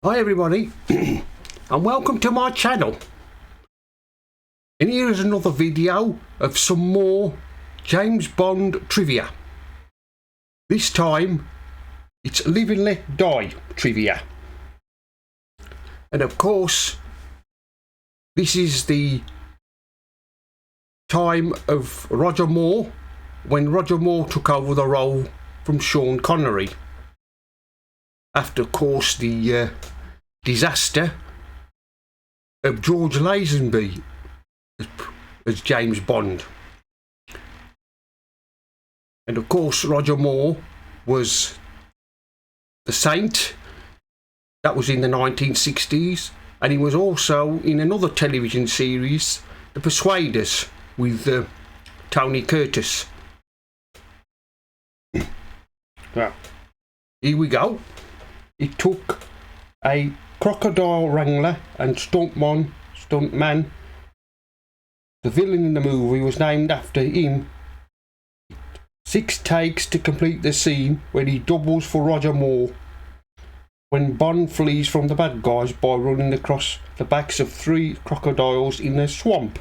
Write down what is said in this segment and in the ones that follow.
Hi everybody and welcome to my channel, and here is another video of some more James Bond trivia. This time it's Live and Let Die trivia, and of course this is the time of Roger Moore, when Roger Moore took over the role from Sean Connery after, of course, the disaster of George Lazenby as James Bond. And of course Roger Moore was the Saint. That was in the 1960s, and he was also in another television series, The Persuaders, with Tony Curtis. Well, here we go. It took a crocodile wrangler and stuntman. The villain in the movie was named after him. 6 takes to complete the scene when he doubles for Roger Moore when Bond flees from the bad guys by running across the backs of 3 crocodiles in a swamp.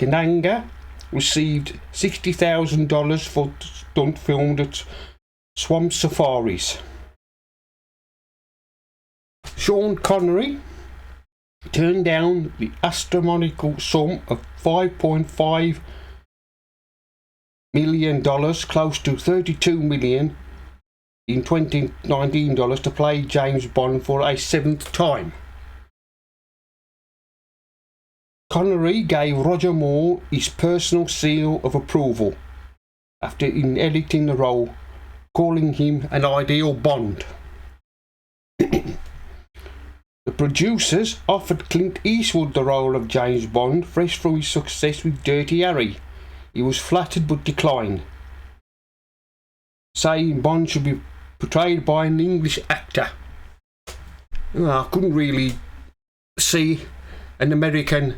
Kananga received $60,000 for the stunt filmed at Swamp Safaris. Sean Connery turned down the astronomical sum of $5.5 million, close to $32 million in 2019 dollars, to play James Bond for a 7th time. Connery gave Roger Moore his personal seal of approval after inheriting the role, calling him an ideal Bond. The producers offered Clint Eastwood the role of James Bond, fresh from his success with Dirty Harry. He was flattered but declined, saying Bond should be portrayed by an English actor. I couldn't really see an American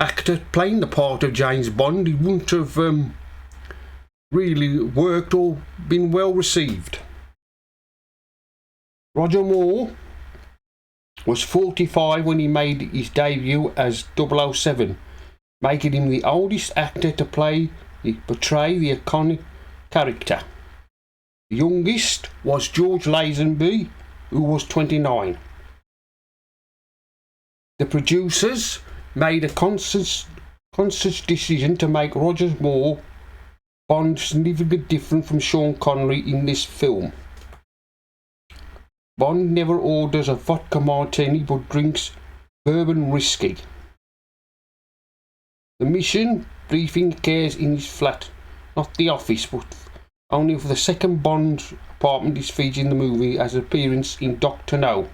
actor playing the part of James Bond. He wouldn't have really worked or been well received. Roger Moore was 45 when he made his debut as 007, making him the oldest actor to portray the iconic character. The youngest was George Lazenby, who was 29. The producers made a conscious decision to make Roger Moore Bond significantly different from Sean Connery in this film. Bond never orders a vodka martini but drinks bourbon whiskey. The mission briefing occurs in his flat, not the office, but only for the second Bond apartment is featured in the movie as an appearance in Dr. No.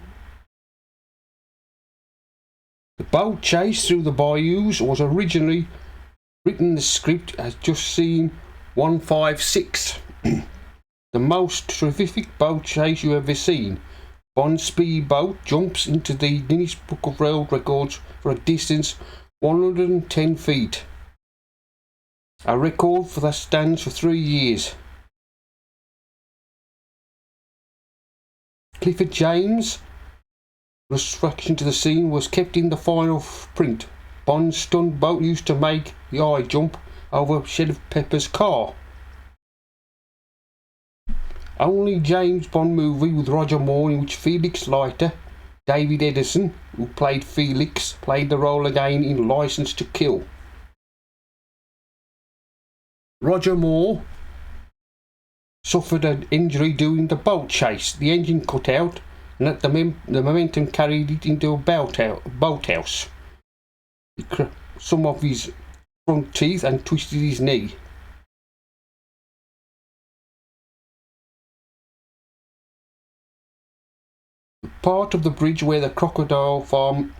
The boat chase through the bayous was originally written in the script as just seen 156. The most terrific boat chase you ever seen. Bond's speedboat jumps into the Guinness Book of World Records for a distance 110 feet. A record for that stands for 3 years. Clifford James' reaction to the scene was kept in the final print. Bond's stunt boat used to make the eye jump over Sheriff Pepper's car. Only James Bond movie with Roger Moore in which Felix Leiter, David Edison, who played Felix, played the role again in License to Kill. Roger Moore suffered an injury during the boat chase. The engine cut out, and the momentum carried it into a boathouse. He cracked some of his front teeth and twisted his knee. Part of the bridge where the crocodile farm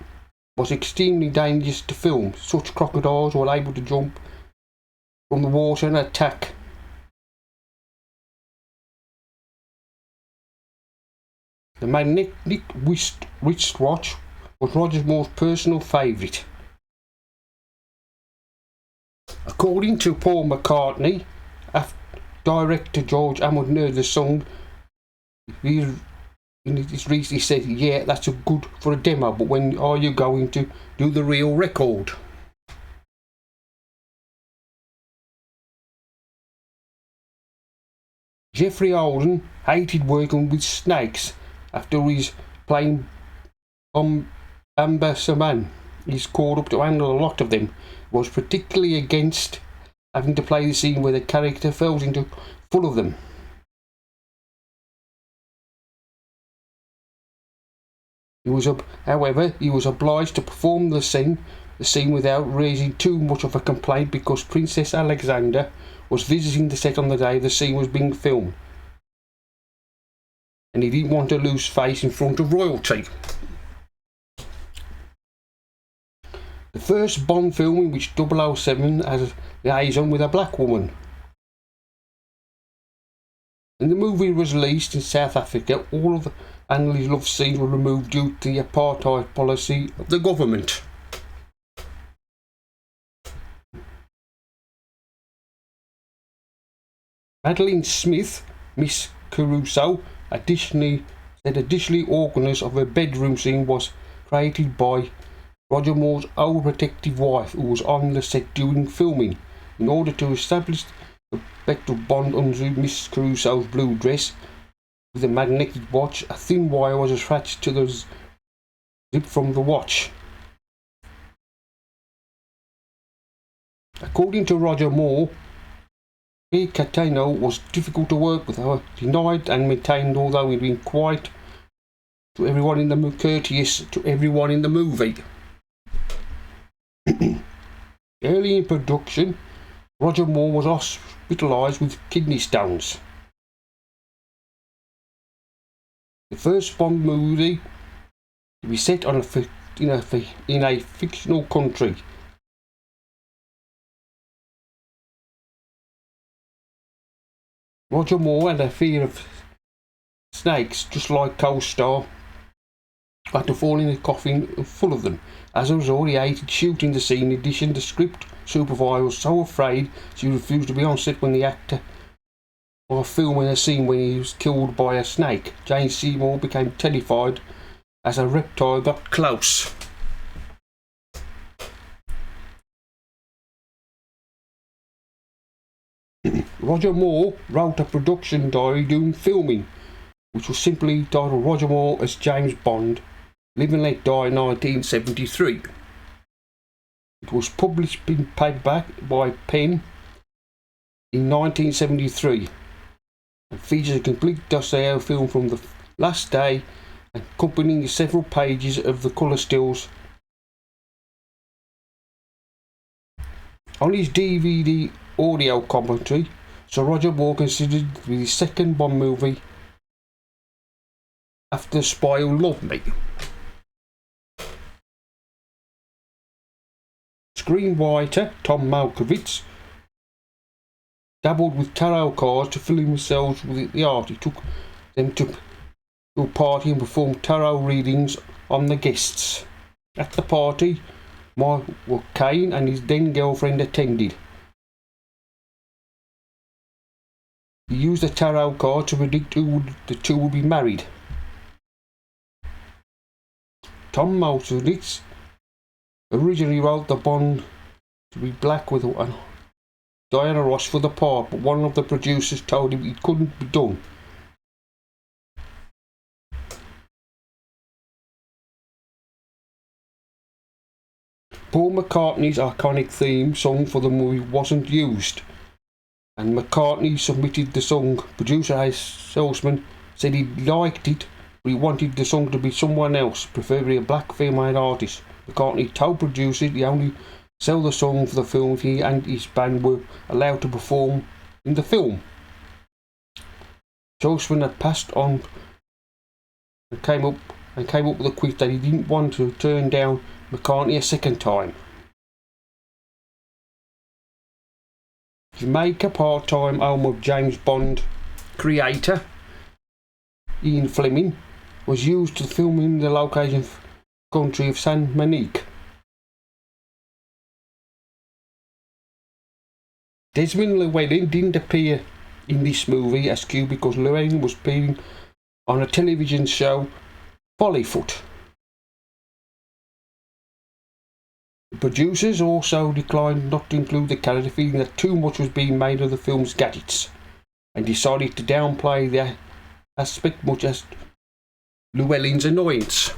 was extremely dangerous to film. Such crocodiles were able to jump from the water and attack. The magnetic wristwatch was Roger Moore's personal favourite. According to Paul McCartney, after director George Amold heard the song, he And it's recently said, yeah, that's a good for a demo, but when are you going to do the real record? Geoffrey Holden hated working with snakes after his playing Bomberman. He's called up to handle a lot of them. He was particularly against having to play the scene where the character falls into full of them. However, he was obliged to perform the scene without raising too much of a complaint because Princess Alexandra was visiting the set on the day the scene was being filmed, and he didn't want to lose face in front of royalty. The first Bond film in which 007 has a liaison with a black woman. When the movie was released in South Africa, all of Annalie's love scenes were removed due to the apartheid policy of the government. Madeline Smith, Miss Caruso, additionally organist of her bedroom scene was created by Roger Moore's overprotective wife, who was on the set during filming. In order to establish the effect of Bond under Miss Caruso's blue dress with a magnetic watch, a thin wire was attached to the zip from the watch. According to Roger Moore, Catano was difficult to work with, however, denied and maintained, although he'd been courteous to everyone in the movie. Early in production, Roger Moore was hospitalised with kidney stones. The first Bond movie to be set on in a fictional country. Roger Moore had a fear of snakes, just like co-star, had to fall in a coffin full of them. As a result, he hated shooting the scene. In addition, the script supervisor was so afraid she refused to be on set when the actor was filming a scene when he was killed by a snake. Jane Seymour became terrified as a reptile got close. Roger Moore wrote a production diary during filming, which was simply titled Roger Moore as James Bond, Live and Let Die 1973. It was published in paperback by Penn in 1973 and features a complete dossier film from the last day, accompanying several pages of the colour stills. On his DVD audio commentary, Sir Roger Moore considered to be his second Bond movie after The Spy Who Loved Me. Screenwriter Tom Malkovich dabbled with tarot cards to fill himself with the art. He took them to a party and performed tarot readings on the guests. At the party, Michael Caine and his then girlfriend attended. He used the tarot card to predict who the two would be married. Tom Malkovich originally wrote the Bond to be black with Diana Ross for the part, but one of the producers told him it couldn't be done. Paul McCartney's iconic theme song for the movie wasn't used, and McCartney submitted the song. Producer Hayes Salzman said he liked it, but he wanted the song to be someone else, preferably a black female artist. McCartney told producers he only sell the song for the film if he and his band were allowed to perform in the film. Salzman had passed on and came up with a quiz that he didn't want to turn down McCartney a second time. Jamaica, part-time home of James Bond creator Ian Fleming, was used to film in the location country of Saint Monique. Desmond Llewellyn didn't appear in this movie as Q because Llewellyn was appearing on a television show, Follyfoot. The producers also declined not to include the character, feeling that too much was being made of the film's gadgets, and decided to downplay the aspect much as Llewellyn's annoyance.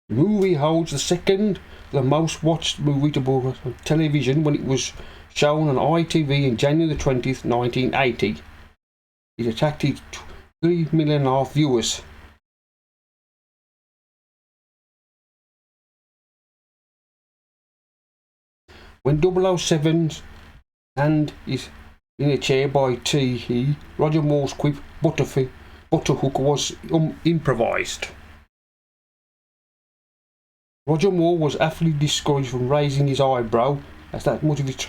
The movie holds the most watched movie to be on television when it was shown on ITV in January the 20th, 1980. It attracted 3.5 million viewers. When 007's hand is in a chair by T.E., Roger Moore's quip Butterhook was improvised. Roger Moore was aptly discouraged from raising his eyebrow, as that much of his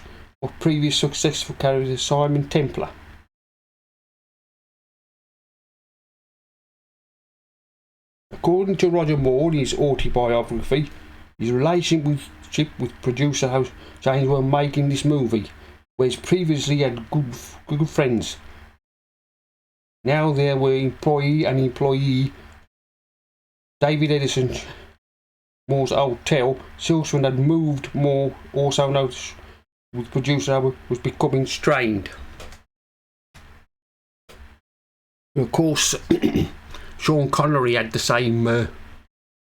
previous successful character Simon Templar. According to Roger Moore in his autobiography, his relationship with producer James were making this movie, whereas previously he had good friends. Now there were employee. David Edison, Moore's hotel, Silverman had moved. Moore also noticed with producer was becoming strained. Of course, Sean Connery had the same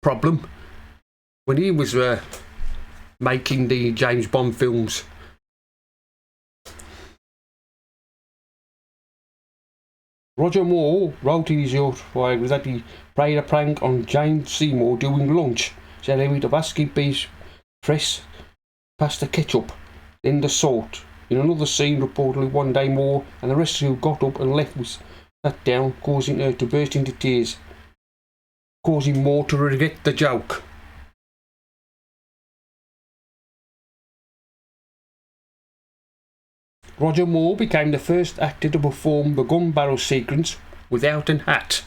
problem when he was making the James Bond films. Roger Moore wrote in his autobiography that he played a prank on Jane Seymour during lunch. She had a bit of asking beef, press, pasta ketchup, then the salt. In another scene, reportedly one day Moore and the rest of who got up and left was sat down, causing her to burst into tears, causing Moore to regret the joke. Roger Moore became the first actor to perform the gun barrel sequence without an hat.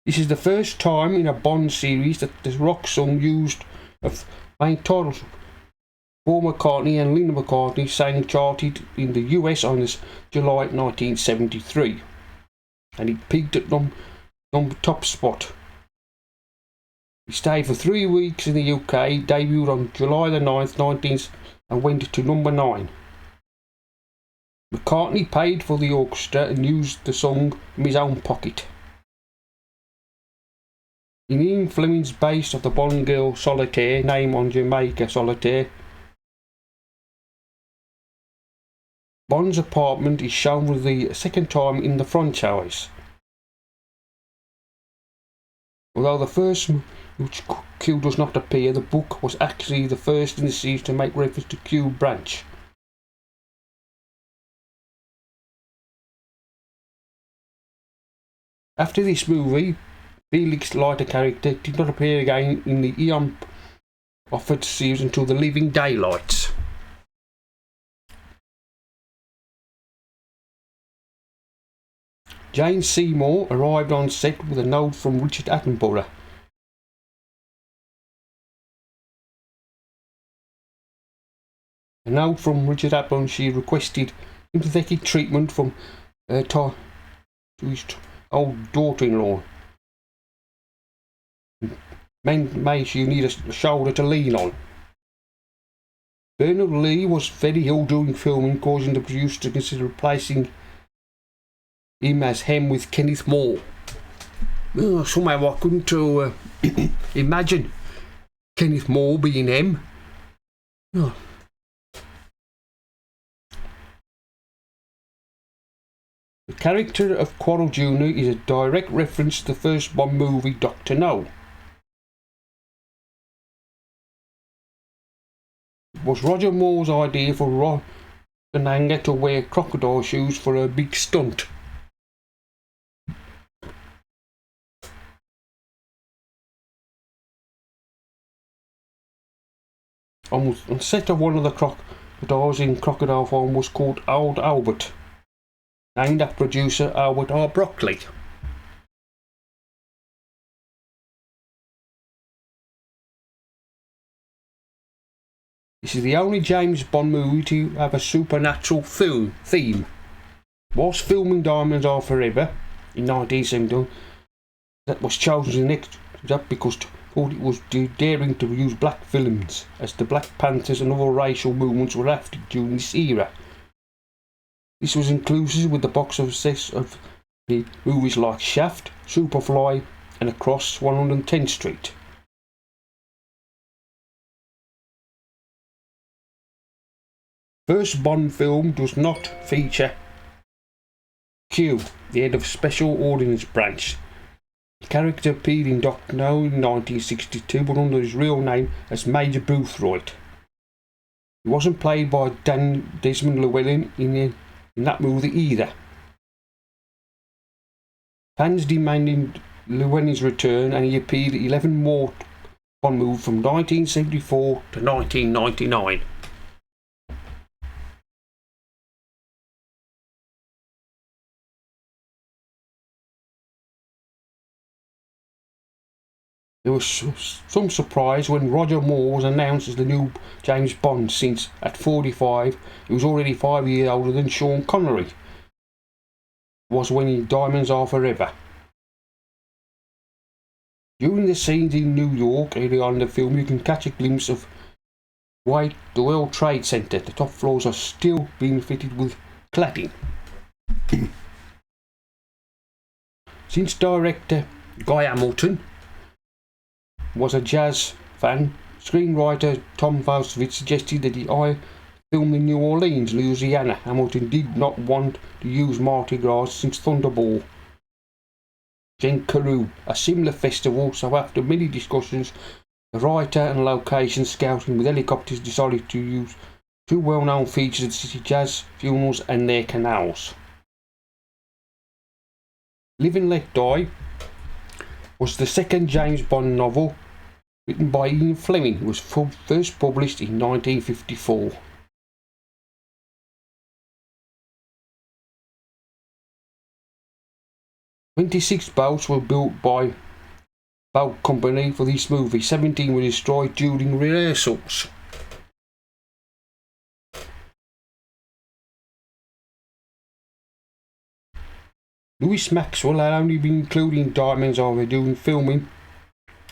This is the first time in a Bond series that the rock song used of main titles. Paul McCartney and Linda McCartney sang charted in the US on this July 1973, and it peaked at number top spot. He stayed for 3 weeks in the UK, debuted on July the 9th, 19th, and went to number 9. McCartney paid for the orchestra and used the song from his own pocket. In Ian Fleming's base of the Bond girl Solitaire, named on Jamaica Solitaire, Bond's apartment is shown for the second time in the franchise. Although the first which Q does not appear, the book was actually the first in the series to make reference to Q Branch. After this movie, Felix Leiter character did not appear again in the Eon offered series until The Living Daylights. Jane Seymour arrived on set with a note from Richard Attenborough. A note from Richard Attenborough, she requested sympathetic treatment from to his old daughter-in-law. Made you need a shoulder to lean on. Bernard Lee was very ill during filming, causing the producer to consider replacing him as Hem with Kenneth More. Somehow I couldn't imagine Kenneth More being Hem. Oh. The character of Quarrel Jr. is a direct reference to the first Bond movie, Dr. No. It was Roger Moore's idea for Ron Ananga to wear crocodile shoes for a big stunt. On set of one of the crocodiles in crocodile form was called Old Albert, named after producer Albert R. Broccoli. This is the only James Bond movie to have a supernatural theme. Whilst filming Diamonds Are Forever in 1971, that was chosen next up because thought it was daring to use black villains, as the Black Panthers and other racial movements were active during this era. This was inclusive with the box of success of the movies like Shaft, Superfly and Across 110th Street. First Bond film does not feature Q, the head of Special Ordnance Branch. The character appeared in Doctor No in 1962, but under his real name as Major Boothroyd. He wasn't played by Desmond Llewellyn in that movie either. Fans demanded Llewellyn's return, and he appeared in 11 more Bond movies from 1974 to 1999. There was some surprise when Roger Moore was announced as the new James Bond, since at 45 he was already 5 years older than Sean Connery was when in Diamonds Are Forever. During the scenes in New York early on in the film, you can catch a glimpse of the World Trade Center. The top floors are still being fitted with cladding. Since director Guy Hamilton was a jazz fan, screenwriter Tom Faustovitz suggested that he film in New Orleans, Louisiana. Hamilton did not want to use Mardi Gras since Thunderball, then Karoo, a similar festival, so after many discussions, the writer and location scouting with helicopters decided to use two well-known features of the city: jazz, funerals and their canals. Live and Let Die was the second James Bond novel written by Ian Fleming. It was first published in 1954. "26 boats were built by boat company for this movie. 17 were destroyed during rehearsals. Louis Maxwell had only been included in Diamonds Are Forever during filming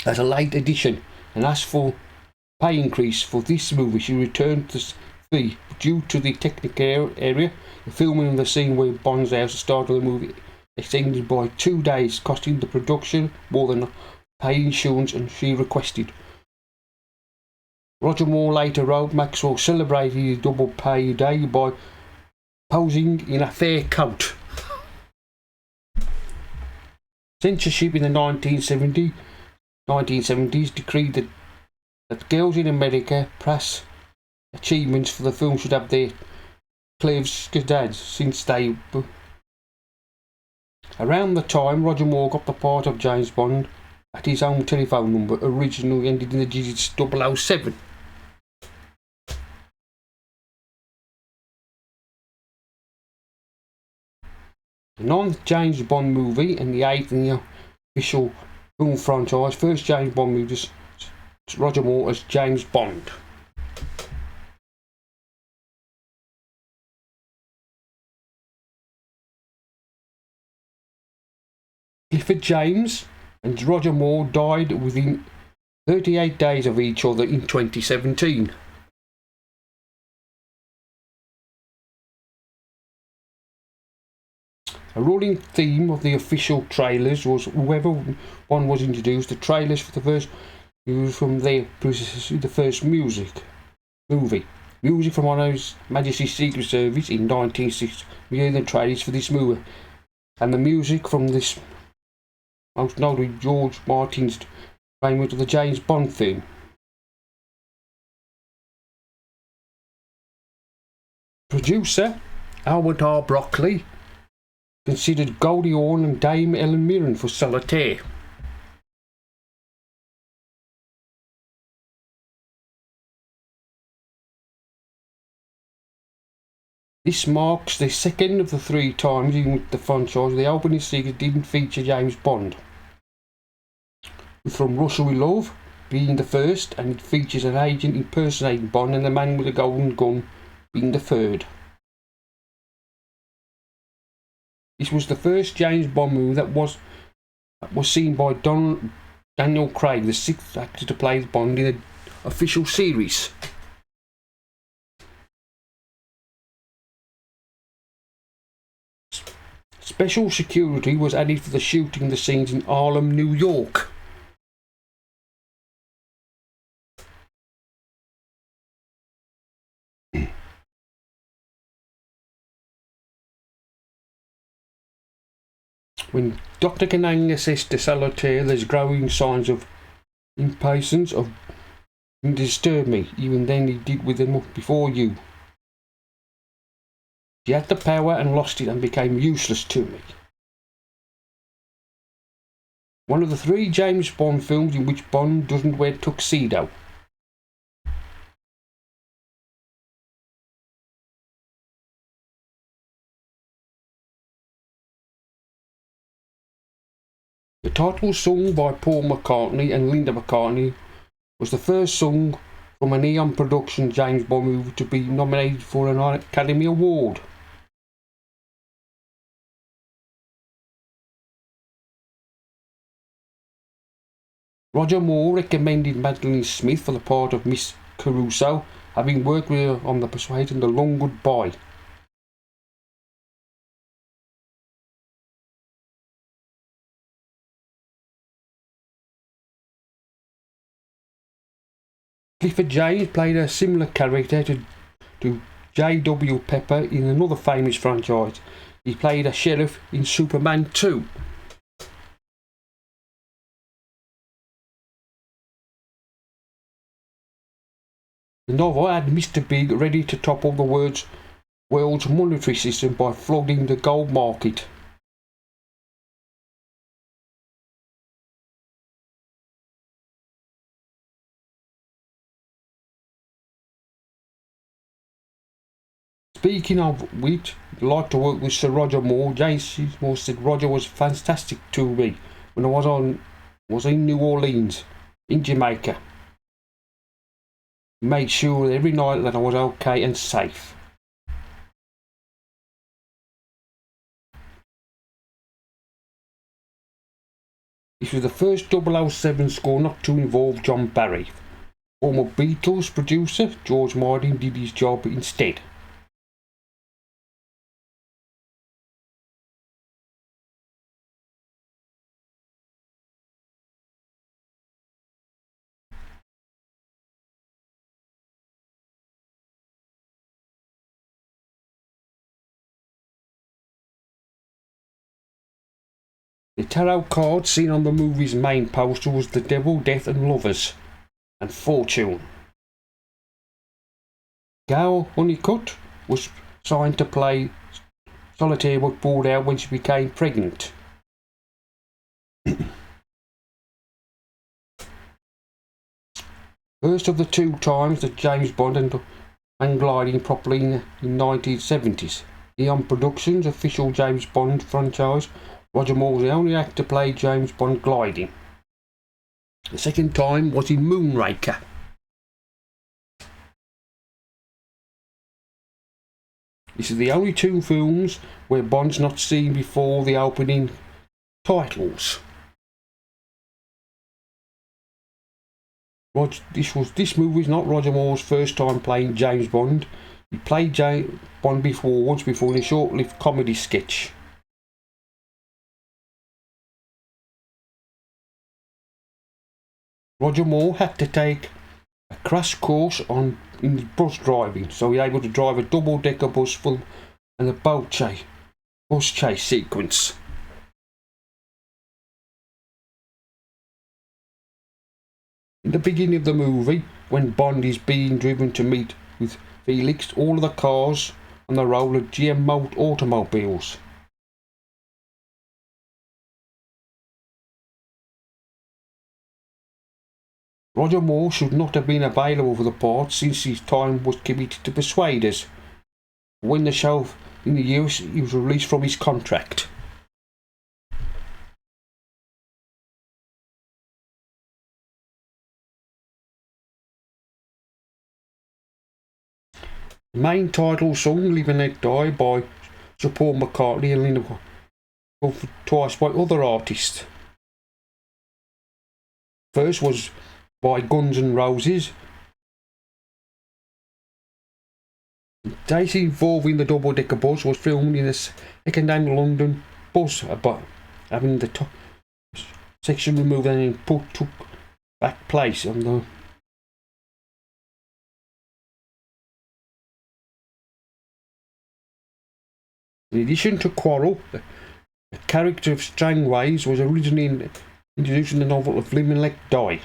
as a late addition and asked for pay increase for this movie. She returned to fee, but due to the technical area, the filming of the scene where Bond's house, the start of the movie, extended by 2 days, costing the production more than pay insurance, and she requested. Roger Moore later wrote Maxwell celebrated his double pay day by posing in a fair coat. Censorship in the 1970s decreed that girls in America press achievements for the film should have their cleaves skedads since they. Around the time Roger Moore got the part of James Bond at his own telephone number, originally ended in the digits 007. The 9th James Bond movie and the 8th in the official film franchise. First James Bond movie, Roger Moore as James Bond. Clifford James and Roger Moore died within 38 days of each other in 2017. A running theme of the official trailers was whoever one was introduced, the trailers for the first used from the first movie. Music from His Majesty's Secret Service in 1960 were the trailers for this movie, and the music from this most notably George Martin's arrangement of the James Bond theme. Producer Albert R. Broccoli considered Goldie Hawn and Dame Helen Mirren for Solitaire. This marks the second of the 3 times in the franchise the opening sequence didn't feature James Bond. From Russia with Love, being the first, and it features an agent impersonating Bond and the man with the golden gun being the third. This was the first James Bond movie that was seen by Daniel Craig, the sixth actor to play Bond in an official series. Special security was added for the shooting of the scenes in Harlem, New York. When Dr. Kananga says to Solitaire there's growing signs of impatience of disturb me, even then he did with them before you. She had the power and lost it and became useless to me. One of the 3 James Bond films in which Bond doesn't wear tuxedo. The title song by Paul McCartney and Linda McCartney was the first song from an Eon production James Bond movie to be nominated for an Academy Award. Roger Moore recommended Madeline Smith for the part of Miss Caruso, having worked with her on The Persuade and The Long Goodbye. Clifford James played a similar character to J.W. Pepper in another famous franchise. He played a sheriff in Superman 2. The novel had Mr. Big ready to topple the world's monetary system by flooding the gold market. Speaking of which, I'd like to work with Sir Roger Moore. James Moore said Roger was fantastic to me when I was in New Orleans, in Jamaica. He made sure every night that I was okay and safe. This was the first 007 score not to involve John Barry. Former Beatles producer George Martin did his job instead. The tarot card seen on the movie's main poster was the Devil, Death and Lovers, and Fortune. Gail Honeycutt was signed to play Solitaire but pulled out when she became pregnant. First of the 2 times that James Bond and gliding properly in the 1970s. Eon Productions' official James Bond franchise. Roger Moore was the only actor to play James Bond gliding. The second time was in Moonraker. This is the only 2 films where Bond's not seen before the opening titles. This movie is not Roger Moore's first time playing James Bond. He played James Bond once before in a short-lived comedy sketch. Roger Moore had to take a crash course in bus driving, so he was able to drive a double-decker bus full and a bus chase sequence. In the beginning of the movie, when Bond is being driven to meet with Felix, all of the cars on the road are GM automobiles. Roger Moore should not have been available for the part since his time was committed to Persuaders. When the show in the US, he was released from his contract. The main title song, Live and Let Die, by Sir Paul McCartney and Linda, twice by other artists. First was by Guns N' Roses. Daisy involving the double-decker bus was filmed in a second-hand London bus, but having the top section removed and took back place on the. In addition to Quarrel, the character of Strangways was originally introduced in the novel of Live and Let Die.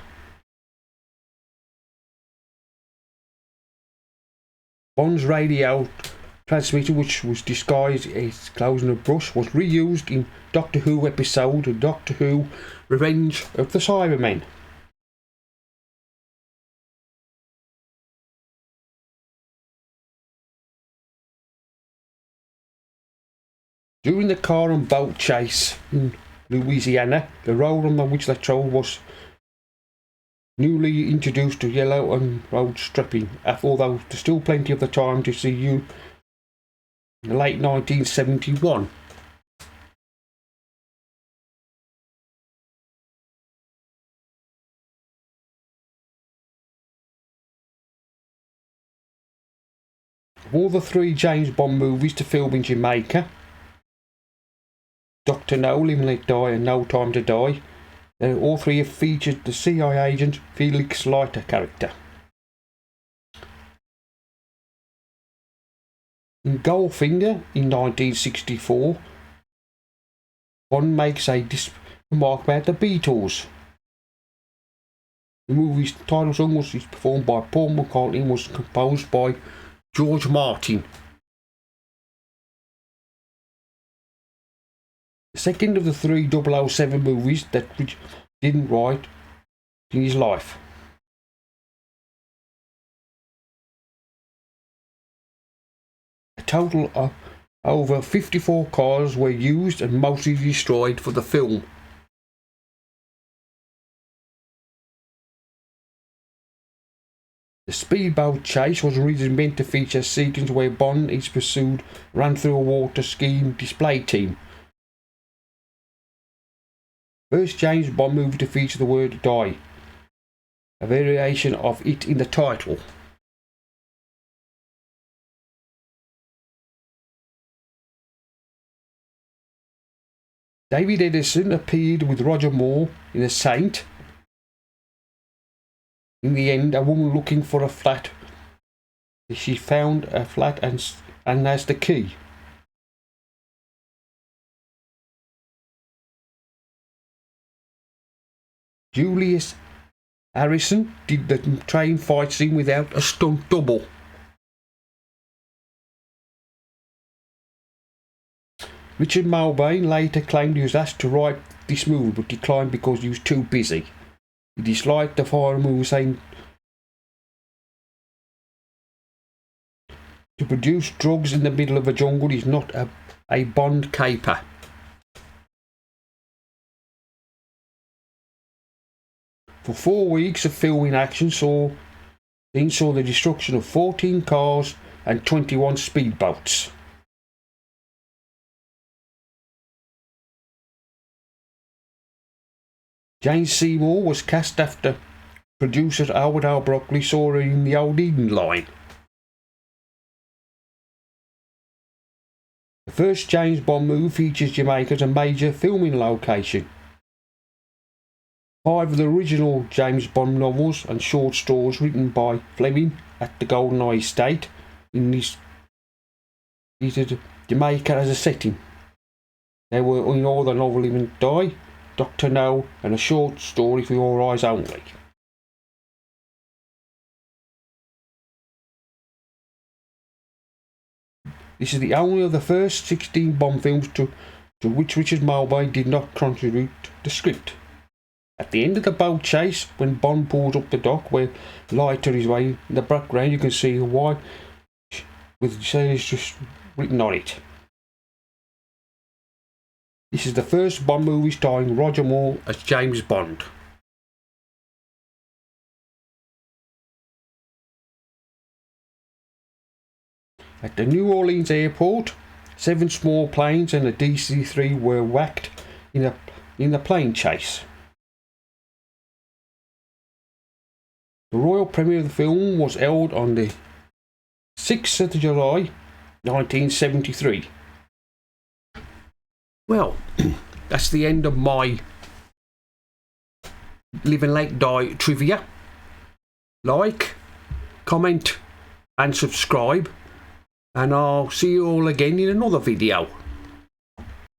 Bond's radio transmitter, which was disguised as clothes and a brush, was reused in Doctor Who episode Doctor Who Revenge of the Cybermen. During the car and boat chase in Louisiana, the road on which they travelled was newly introduced to yellow and road stripping, although there's still plenty of the time to see you in late 1971. Of all the three James Bond movies to film in Jamaica, Dr. No, Live and Let Die and No Time to Die, all three have featured the CIA agent Felix Leiter character. In Goldfinger in 1964, Bond makes a remark about the Beatles. The movie's title song was performed by Paul McCartney and was composed by George Martin. The second of the three 007 movies that Rich didn't write in his life. A total of over 54 cars were used and mostly destroyed for the film. The speedboat chase was originally meant to feature a sequence where Bond is pursued, ran through a water skiing display team. First James Bond movie to feature the word die, a variation of it in the title. David Edison appeared with Roger Moore in A Saint. In the end, a woman looking for a flat, she found a flat and has the key. Julius Harrison did the train fight scene without a stunt double. Richard Mulbane later claimed he was asked to write this movie but declined because he was too busy. He disliked the horror movie, saying to produce drugs in the middle of a jungle is not a Bond caper. For 4 weeks of filming action saw the destruction of 14 cars and 21 speedboats. Jane Seymour was cast after producer Howard R. Broccoli saw her in the Old Eden line. The first James Bond movie features Jamaica as a major filming location. 5 of the original James Bond novels and short stories written by Fleming at the GoldenEye estate in this visited Jamaica as a setting. They were in all the novel Live and Die, Dr. No, and a short story For Your Eyes Only. This is the only of the first 16 Bond films to which Richard Mulbane did not contribute the script. At the end of the boat chase, when Bond pulls up the dock where Leiter is waiting, in the background you can see a white with sailors just written on it. This is the first Bond movie starring Roger Moore as James Bond. At the New Orleans airport, 7 small planes and a DC-3 were whacked in a plane chase. The royal premiere of the film was held on the 6th of July 1973. Well, that's the end of my Live and Let Die trivia. Like, comment and subscribe, and I'll see you all again in another video.